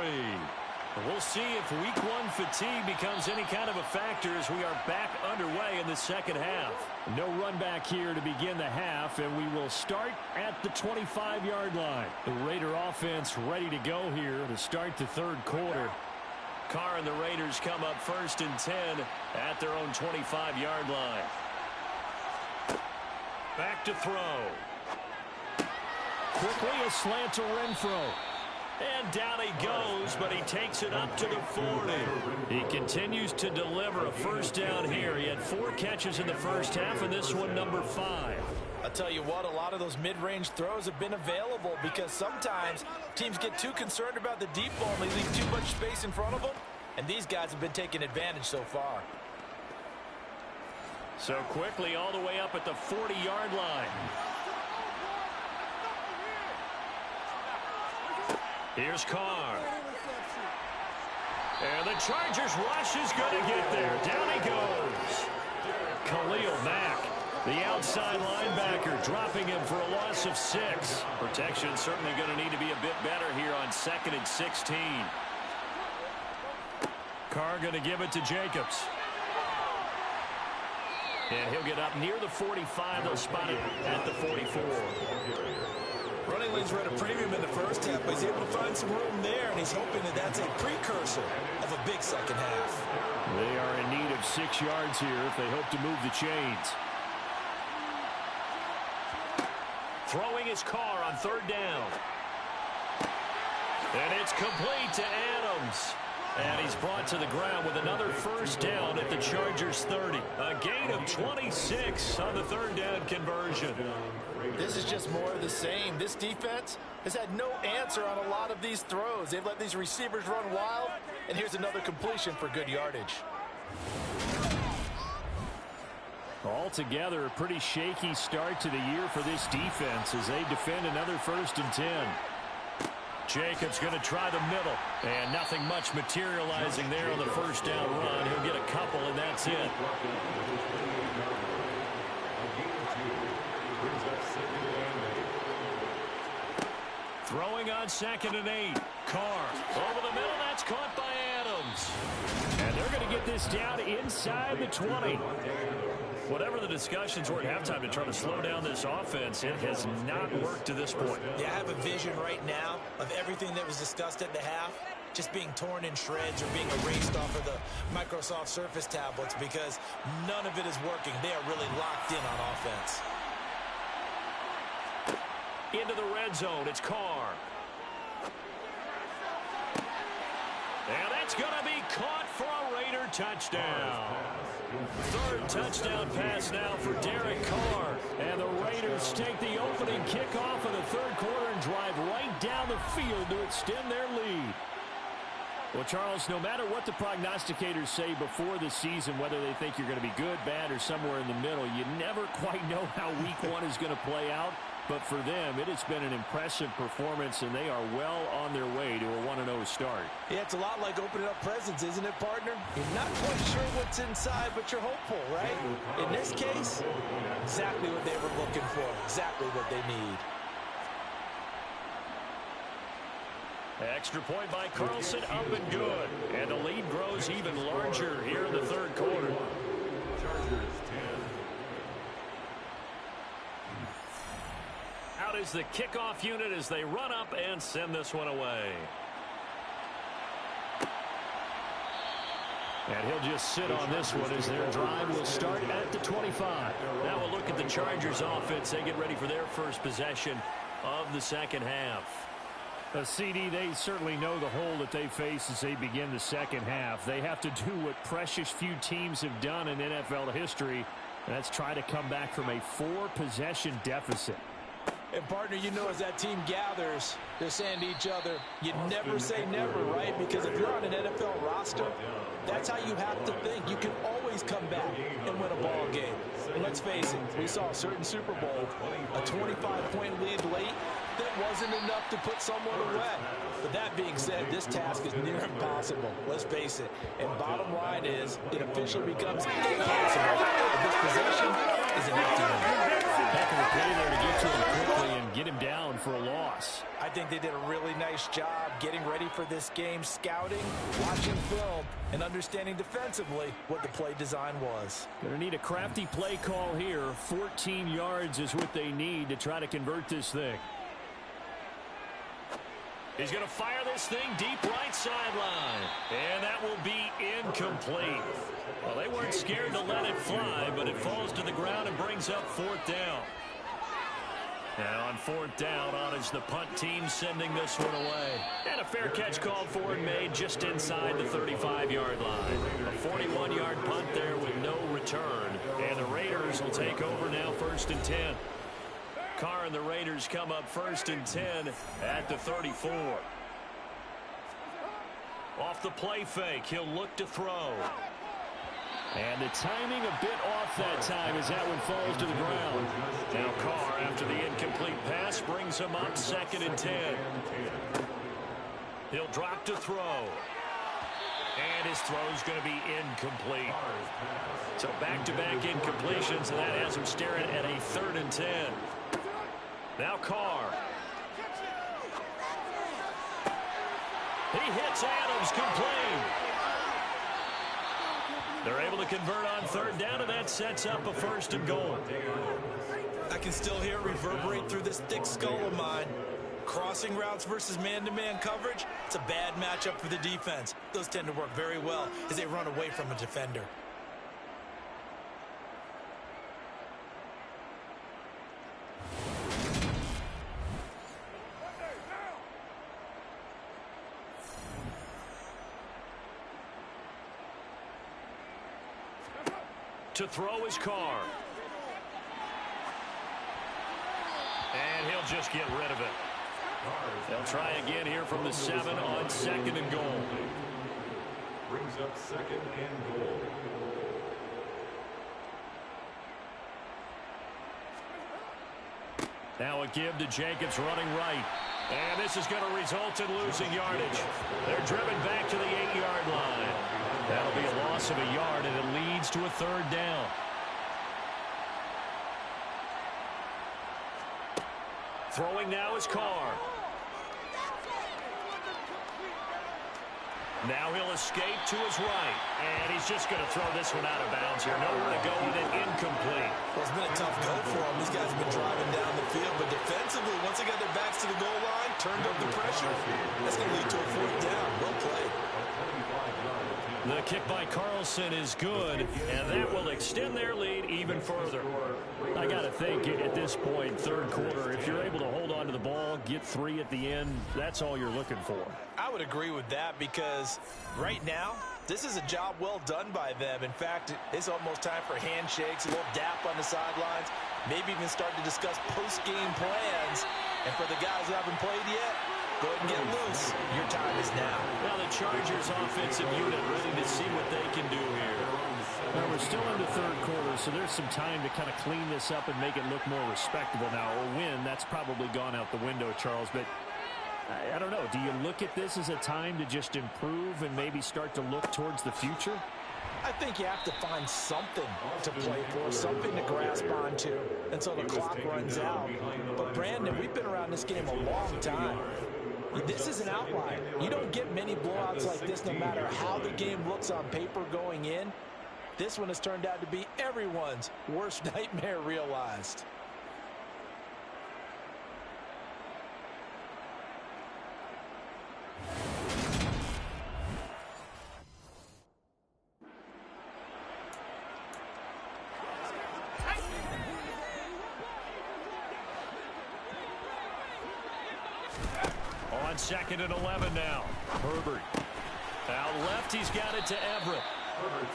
We'll see if week 1 fatigue becomes any kind of a factor as we are back underway in the second half. No run back here to begin the half, and we will start at the 25-yard line. The Raider offense ready to go here to start the third quarter. Carr and the Raiders come up 1st and 10 at their own 25-yard line. Back to throw. Quickly a slant to Renfro. And down he goes, but he takes it up to the 40. He continues to deliver a first down here. He had 4 catches in the first half, and this one number 5. I'll tell you what, a lot of those mid-range throws have been available because sometimes teams get too concerned about the deep ball and they leave too much space in front of them, and these guys have been taking advantage so far. So quickly all the way up at the 40-yard line. Here's Carr. And the Chargers rush is going to get there. Down he goes. Khalil Mack, the outside linebacker, dropping him for a loss of 6. Protection certainly going to need to be a bit better here on 2nd and 16. Carr going to give it to Jacobs. And he'll get up near the 45. They'll spot it at the 44. Running lanes were at a premium in the first half, but he's able to find some room there, and he's hoping that that's a precursor of a big second half. They are in need of 6 yards here if they hope to move the chains. Throwing his Carr on 3rd down. And it's complete to Adams. And he's brought to the ground with another first down at the Chargers' 30. A gain of 26 on the 3rd down conversion. This is just more of the same. This defense has had no answer on a lot of these throws. They've let these receivers run wild, and here's another completion for good yardage. Altogether, a pretty shaky start to the year for this defense as they defend another 1st and 10. Jacobs going to try the middle, and nothing much materializing there on the first down run. He'll get a couple, and that's it. Throwing on 2nd and 8. Carr over the middle. That's caught by Adams. And they're going to get this down inside the 20. Whatever the discussions were at halftime to try to slow down this offense, it has not worked to this point. Yeah, I have a vision right now of everything that was discussed at the half just being torn in shreds or being erased off of the Microsoft Surface tablets because none of it is working. They are really locked in on offense. Into the red zone, it's Carr. And that's going to be caught for a Raider touchdown. 3rd touchdown pass now for Derek Carr. And the Raiders take the opening kickoff of the 3rd quarter and drive right down the field to extend their lead. Well, Charles, no matter what the prognosticators say before the season, whether they think you're going to be good, bad, or somewhere in the middle, you never quite know how week 1 is going to play out. But for them, it has been an impressive performance, and they are well on their way to a 1-0 start. Yeah, it's a lot like opening up presents, isn't it, partner? You're not quite sure what's inside, but you're hopeful, right? In this case, exactly what they were looking for, exactly what they need. Extra point by Carlson, up and good. And the lead grows even larger here in the 3rd quarter. Out is the kickoff unit as they run up and send this one away. And he'll just sit on this one as their drive will start at the 25. Now we'll look at the Chargers offense. They get ready for their first possession of the 2nd half. CD, they certainly know the hole that they face as they begin the 2nd half. They have to do what precious few teams have done in NFL history, and that's try to come back from a 4-possession deficit. And, partner, you know as that team gathers, they're saying to each other, you never say never, right? Because if you're on an NFL roster, that's how you have to think. You can always come back and win a ball game. And let's face it, we saw a certain Super Bowl, a 25-point lead late, that wasn't enough to put someone away. But that being said, this task is near impossible. Let's face it. And bottom line is, it officially becomes impossible. This possession is an empty one. Heck of a play there to get to him quickly and get him down for a loss. I think they did a really nice job getting ready for this game, scouting, watching film, and understanding defensively what the play design was. Going to need a crafty play call here. 14 yards is what they need to try to convert this thing. He's going to fire this thing deep right sideline. And that will be incomplete. Well, they weren't scared to let it fly, but it falls to the ground and brings up 4th down. Now on 4th down, on is the punt team sending this one away. And a fair catch called for and made just inside the 35-yard line. A 41-yard punt there with no return. And the Raiders will take over now 1st and 10. Carr and the Raiders come up 1st and 10 at the 34. Off the play fake, he'll look to throw. And the timing a bit off that time as that one falls to the ground. Now Carr, after the incomplete pass, brings him up 2nd and 10. He'll drop to throw. And his throw's going to be incomplete. So back-to-back incompletions, and that has him staring at a 3rd and 10. Now Carr. He hits Adams, complete. They're able to convert on 3rd down, and that sets up a 1st and goal. I can still hear it reverberate through this thick skull of mine. Crossing routes versus man-to-man coverage, it's a bad matchup for the defense. Those tend to work very well as they run away from a defender. To throw his Carr. And he'll just get rid of it. They'll try again here from the 7 on 2nd and goal. Brings up 2nd and goal. Now a give to Jacobs running right. And this is going to result in losing yardage. They're driven back to the 8-yard line. That'll be a loss of a yard, and it leads to a 3rd down. Throwing now is Carr. Now he'll escape to his right. And he's just going to throw this one out of bounds here. Nowhere to go with it, incomplete. Well, it's been a tough go for them. These guys have been driving down the field, but defensively, once they got their backs to the goal line, turned up the pressure, that's going to lead to a 4th down. Well played. The kick by Carlson is good, and that will extend their lead even further. I got to think at this point, 3rd quarter, if you're able to hold on to the ball, get 3 at the end, that's all you're looking for. I would agree with that because right now, this is a job well done by them. In fact, it's almost time for handshakes, a little dap on the sidelines, maybe even start to discuss post-game plans. And for the guys who haven't played yet, go ahead and get loose. Your time is now. Now the Chargers offensive unit ready to see what they can do here. Now we're still in the 3rd quarter, so there's some time to kind of clean this up and make it look more respectable. Now a win, that's probably gone out the window, Charles, but I don't know. Do you look at this as a time to just improve and maybe start to look towards the future? I think you have to find something to play for, something to grasp onto until the clock runs out. But, Brandon, we've been around this game a long time. This is an outlier. You don't get many blowouts like this no matter how the game looks on paper going in. This one has turned out to be everyone's worst nightmare realized. On 2nd and 11 now. Herbert. Out left, he's got it to Everett.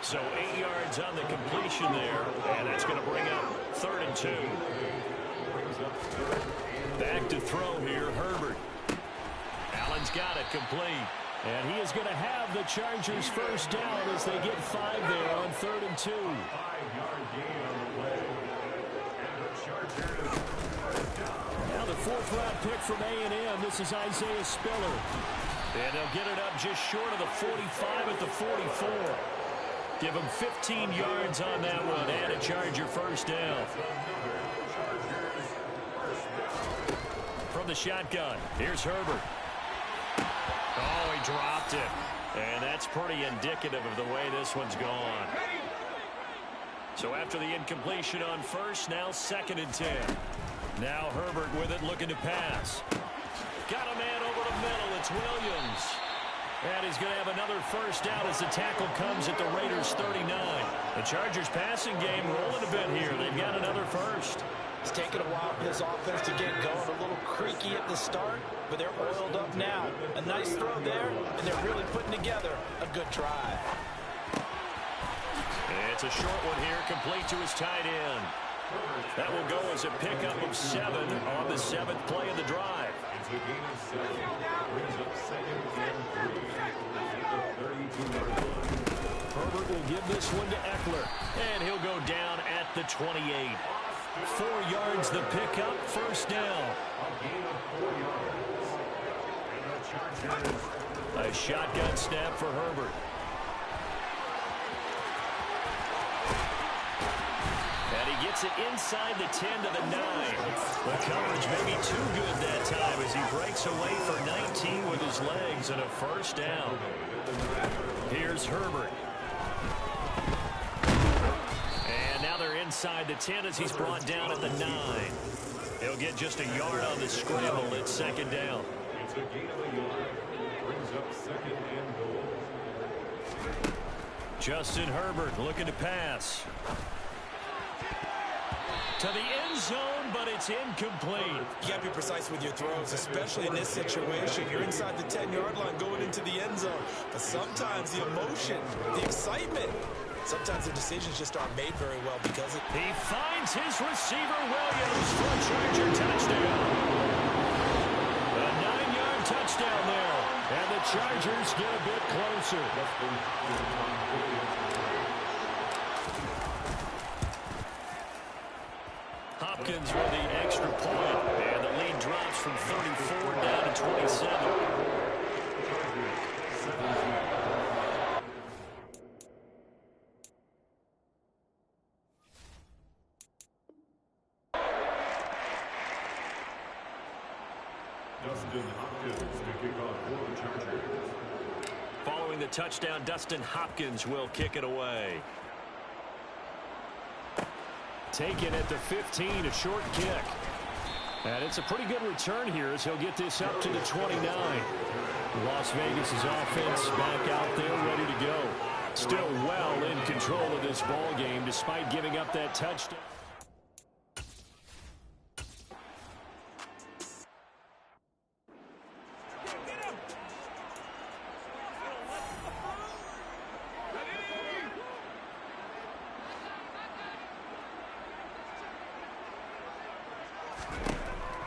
So 8 yards on the completion there, and that's going to bring up 3rd and 2. Back to throw here, Herbert. Allen's got it complete. And he is going to have the Chargers 1st down as they get 5 there on 3rd and 2. 5-yard gain on the play. And the Chargers. Now the 4th-round pick from A&M. This is Isaiah Spiller. And they'll get it up just short of the 45 at the 44. Give him 15 yards on that one and a Charger 1st down. From the shotgun, here's Herbert. Oh, he dropped it. And that's pretty indicative of the way this one's gone. So after the incompletion on 1st, now 2nd and 10. Now Herbert with it, looking to pass. Got a man over the middle. It's Williams. And he's going to have another 1st down as the tackle comes at the Raiders 39. The Chargers passing game rolling a bit here. They've got another 1st. It's taken a while for this offense to get going. A little creaky at the start, but they're oiled up now. A nice throw there, and they're really putting together a good drive. It's a short one here, complete to his tight end. That will go as a pickup of 7 on the 7th play of the drive. It's a gain of 7. Brings up 2nd and 3. At the 32-yard line. Herbert will give this one to Eckler, and he'll go down at the 28. 4 yards the pickup, first down. A gain of 4 yards. And the Chargers. A shotgun snap for Herbert. And he gets it inside the 10 to the 9. The coverage may be too good that time as he breaks away for 19 with his legs and a first down. Here's Herbert. And now they're inside the 10 as he's brought down at the 9. He'll get just a yard on the scramble at second down. It's a gain of a yard. Brings up 2nd and goal. Justin Herbert looking to pass. To the end zone, but it's incomplete. You got to be precise with your throws, especially in this situation. You're inside the 10-yard line going into the end zone. But sometimes the emotion, the excitement, sometimes the decisions just aren't made very well because He finds his receiver, Williams, for a Charger touchdown. A 9-yard touchdown there. And the Chargers get a bit closer. Hopkins with the extra point, and the lead drops from 34 down to 27. Dustin Hopkins to kick off for the Chargers. Following the touchdown, Dustin Hopkins will kick it away. Taken at the 15, a short kick. And it's a pretty good return here as he'll get this up to the 29. Las Vegas' offense back out there ready to go. Still well in control of this ball game despite giving up that touchdown.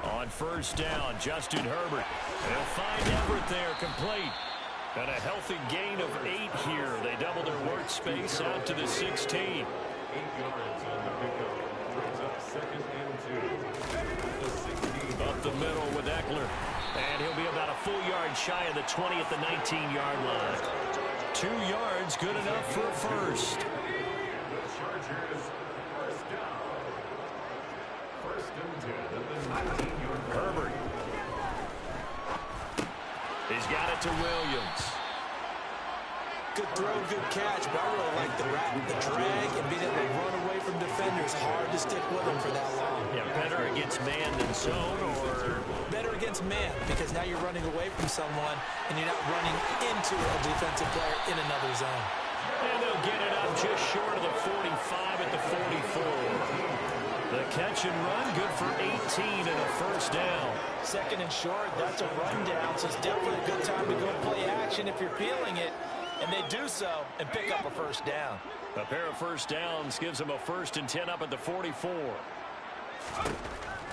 On first down, Justin Herbert. They'll find Everett there, complete. And a healthy gain of 8 here. They double their workspace out to the 16. 8 yards on the pickup. Brings up 2nd and 2. The 16. Up the middle with Eckler. And he'll be about a full yard shy of the 20 at the 19-yard line. 2 yards, good enough for a first. The Chargers first down. 1st and 10 at the 19-yard line. Herbert. He's got it to Williams. good throw, good catch, but I really like the drag and being able to run away from defenders. Hard to stick with them for that long. Yeah, better against man than zone, or better against man, because now you're running away from someone and you're not running into a defensive player in another zone. And they'll get it up just short of the 45 at the 44. The catch and run, good for 18 and a first down. Second and short, that's a rundown, so it's definitely a good time to go play action if you're feeling it. And they do so and pick up a first down. A pair of first downs gives them a 1st and 10 up at the 44.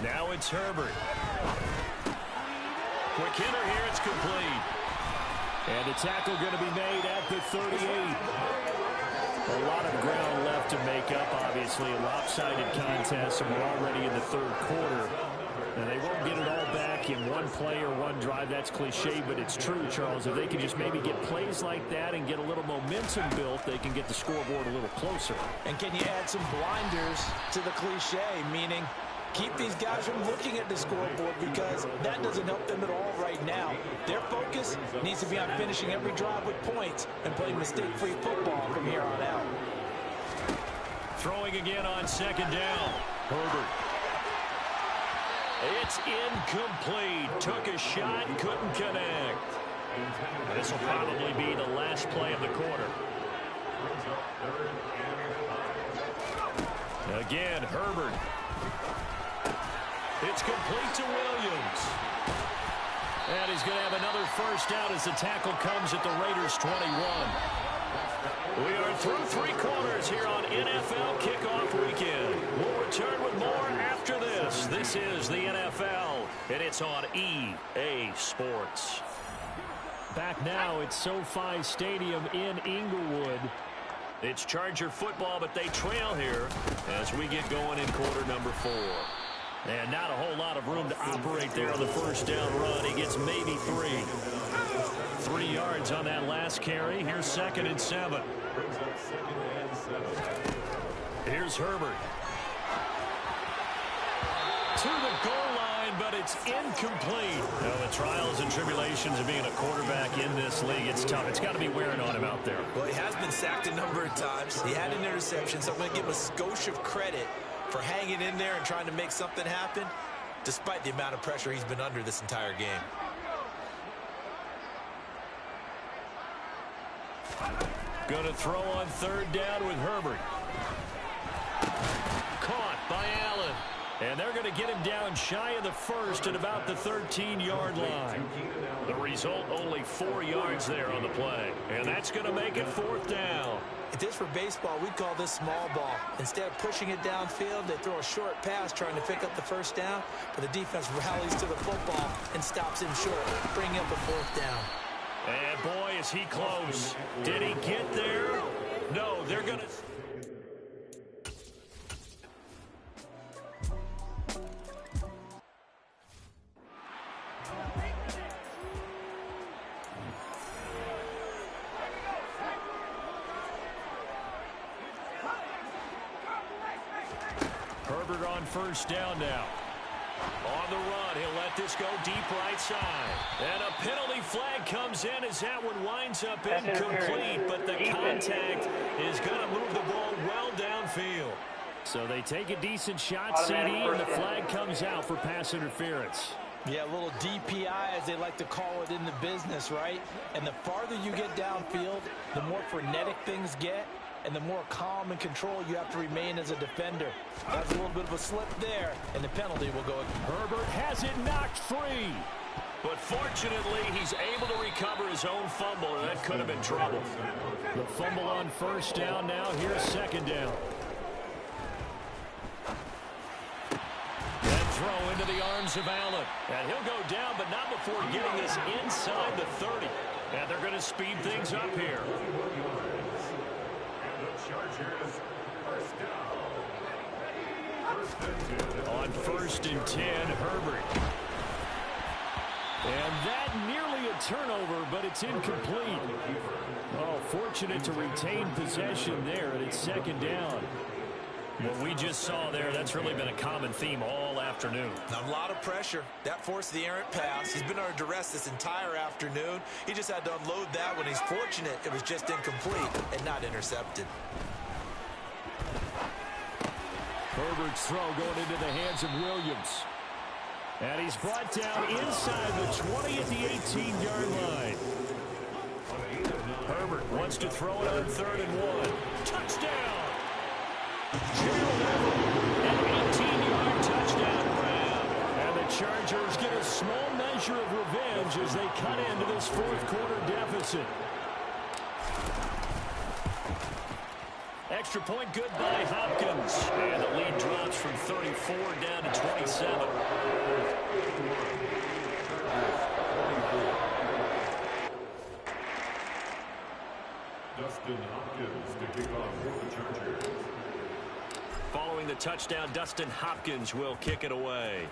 Now it's Herbert. Quick hitter here, it's complete. And the tackle going to be made at the 38. A lot of ground left to make up, obviously. A lopsided contest, and we're already in the third quarter. And they won't get it all back in one play or one drive. That's cliche, but it's true, Charles. If they can just maybe get plays like that and get a little momentum built, they can get the scoreboard a little closer. And can you add some blinders to the cliche, meaning keep these guys from looking at the scoreboard, because that doesn't help them at all right now. Their focus needs to be on finishing every drive with points and playing mistake-free football from here on out. Throwing again on second down. Herbert. It's incomplete. Took a shot, couldn't connect. This will probably be the last play of the quarter. Again, Herbert. It's complete to Williams. And he's going to have another first down as the tackle comes at the Raiders' 21. We are through 3 quarters here on NFL Kickoff Weekend. We'll return with more after this. This is the NFL, and it's on EA Sports. Back now at SoFi Stadium in Inglewood. It's Charger football, but they trail here as we get going in quarter number 4. And not a whole lot of room to operate there on the first down run. He gets maybe 3. 3 yards on that last carry. Here's 2nd and 7. Here's Herbert. To the goal line, but it's incomplete. Now, the trials and tribulations of being a quarterback in this league, it's tough. It's got to be wearing on him out there. Well, he has been sacked a number of times. He had an interception, so I'm going to give him a skosh of credit for hanging in there and trying to make something happen, despite the amount of pressure he's been under this entire game. Going to throw on 3rd down with Herbert. Caught by Allen. And they're going to get him down shy of the 1st at about the 13-yard line. The result, only 4 yards there on the play. And that's going to make it 4th down. If this were baseball, we'd call this small ball. Instead of pushing it downfield, they throw a short pass trying to pick up the first down, but the defense rallies to the football and stops him short, bringing up a 4th down. And boy, is he close. Did he get there? No, they're going to... Herbert on first down now. On the run, he'll let this go deep right side. And a penalty flag comes in as that one winds up incomplete, but the contact is going to move the ball well downfield. So they take a decent shot, CD, and the flag comes out for pass interference. Yeah, a little DPI, as they like to call it in the business, right? And the farther you get downfield, the more frenetic things get, and the more calm and control you have to remain as a defender. That's a little bit of a slip there, and the penalty will go. Herbert has it knocked free. But fortunately, he's able to recover his own fumble, or that could have been trouble. The fumble on first down now. Here's 2nd down. And throw into the arms of Allen. And he'll go down, but not before getting this inside the 30. And they're going to speed things up here. Chargers, first down. On 1st and 10, Herbert. And that nearly a turnover, but it's incomplete. Oh, fortunate to retain possession there, and it's 2nd down. What we just saw there, that's really been a common theme all afternoon. A lot of pressure. That forced the errant pass. He's been under duress this entire afternoon. He just had to unload that when he's fortunate it was just incomplete and not intercepted. Herbert's throw going into the hands of Williams. And he's brought down inside the 20 at the 18-yard line. Herbert wants to throw it on 3rd and 1. Touchdown! An 18-yard touchdown grab. And the Chargers get a small measure of revenge as they cut into this 4th quarter deficit. Extra point good by Hopkins. And the lead drops from 34 down to 27. Dustin Hopkins to kick off for the Chargers. Following the touchdown, Dustin Hopkins will kick it away.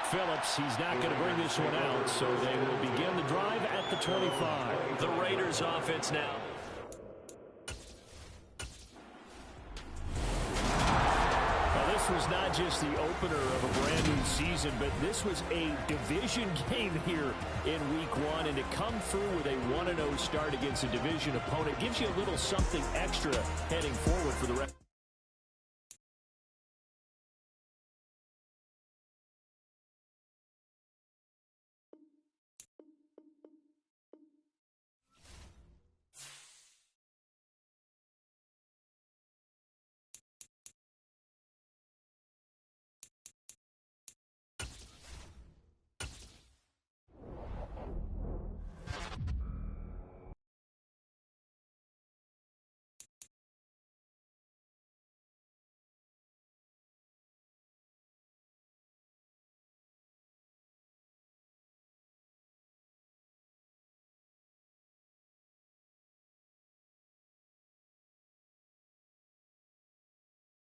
Phillips, he's not going to bring this one out, so they will begin the drive at the 25. The Raiders offense now. Now, this was not just the opener of a brand new season, but this was a division game here in week 1, and to come through with a 1-0 start against a division opponent gives you a little something extra heading forward for the rest.